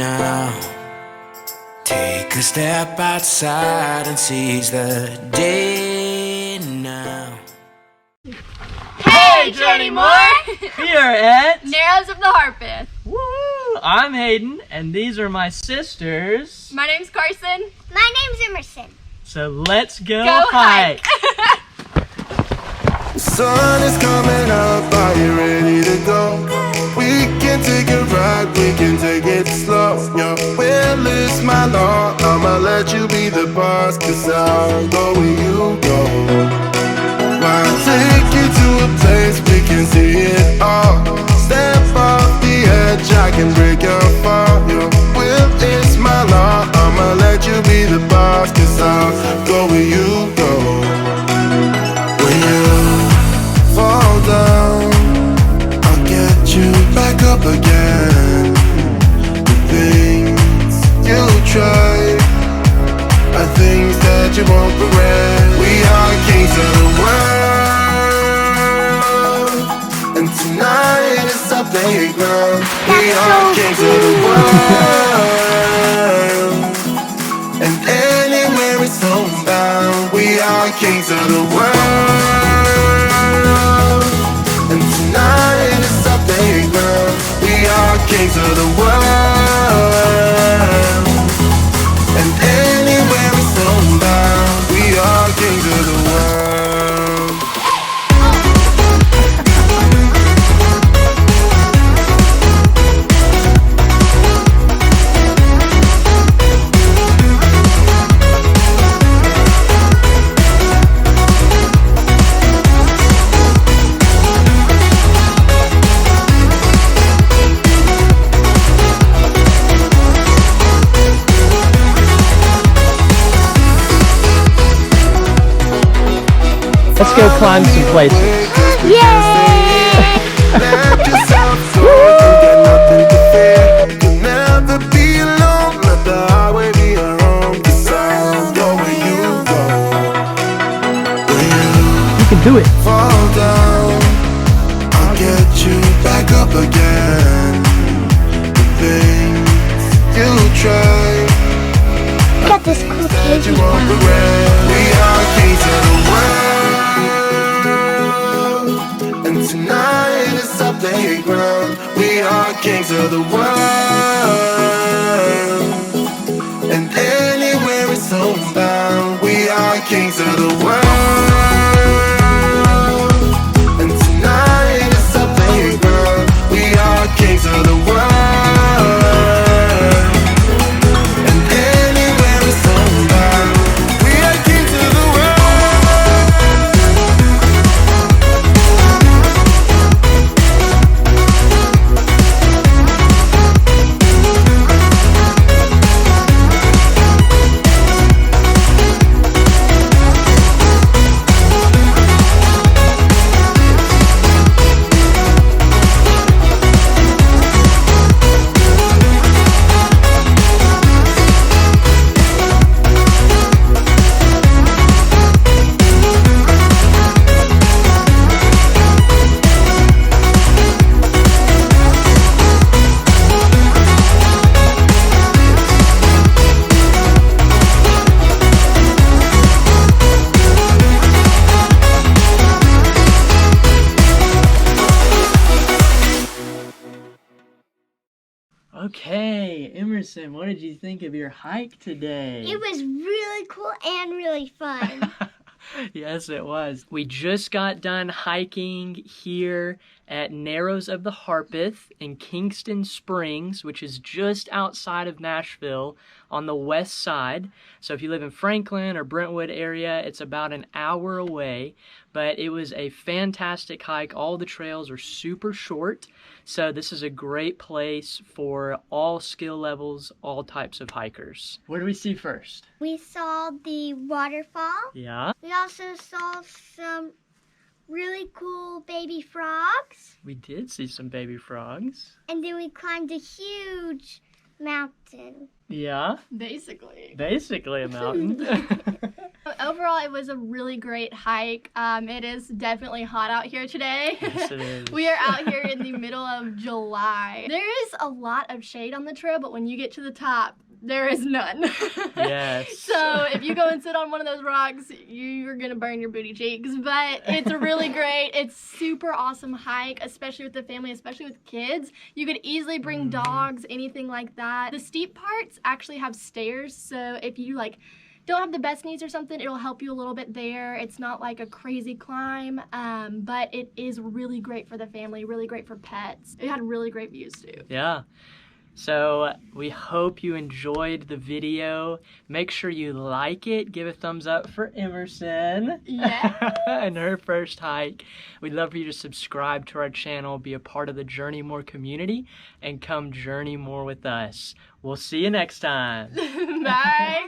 now. Take a step outside and seize the day now. Hey, Journey Moore! Here at Narrows of the Harpeth. Woo! I'm Hayden, and these are my sisters. My name's Carsyn. My name's Emersyn. So let's go hike. The sun is coming up, are you ready to go? We can take a ride, we can take it slow. Your will is my law, I'ma let you be the boss, 'cause I'll go where you go. I'll take you to a place we can see it all. Step off the edge, I can break your fall. Your will is my law, I'ma let you be the boss, 'cause I'll go where you go. When you fall down, I'll get you back up again. The things you try are things that you won't regret. We are kings of the world, and tonight is our playground. We are kings of the world, and anywhere it's homebound. We are kings of the world, and tonight is our playground. We are kings of the world, and anywhere it's homebound. We are kings of the world. Let's go climb some places. Let yourself go, you got nothing to fear. You'll never be alone, let the highway be your home. 'Cause I'll go where you go. When You can do it. you fall down, I'll get you back up again. The things you try, Got this cool that you cake. won't regret. We are kings of the world, and tonight is our playground. We are kings of the world, and anywhere it's homebound. We are kings of the world, and tonight is our playground. We are kings of the world. Okay, Emerson, what did you think of your hike today? It was really cool and really fun. Yes, it was. We just got done hiking here at Narrows of the Harpeth in Kingston Springs, which is just outside of Nashville on the west side. So if you live in Franklin or Brentwood area, it's about an hour away. But it was a fantastic hike. All the trails are super short. So this is a great place for all skill levels, all types of hikers. What do we see first? We saw the waterfall. Yeah, We also saw some really cool baby frogs. we did see some baby frogs. And then we climbed a huge mountain. Yeah, Basically. basically a mountain. Overall, it was a really great hike. It is definitely hot out here today. Yes, it is. We are out here in the middle of July. There is a lot of shade on the trail, but when you get to the top, there is none. Yes. So if you go and sit on one of those rocks, you're gonna burn your booty cheeks. But it's really great. It's super awesome hike, especially with the family, especially with kids. You could easily bring dogs, anything like that. The steep parts actually have stairs, so if you don't have the best knees or something, it'll help you a little bit there. It's not like a crazy climb, but it is really great for the family, really great for pets. It had really great views too. Yeah. So we hope you enjoyed the video. Make sure you like it. Give a thumbs up for Emersyn. Yeah. And her first hike. We'd love for you to subscribe to our channel, be a part of the Journey More community, and come journey more with us. We'll see you next time. Bye.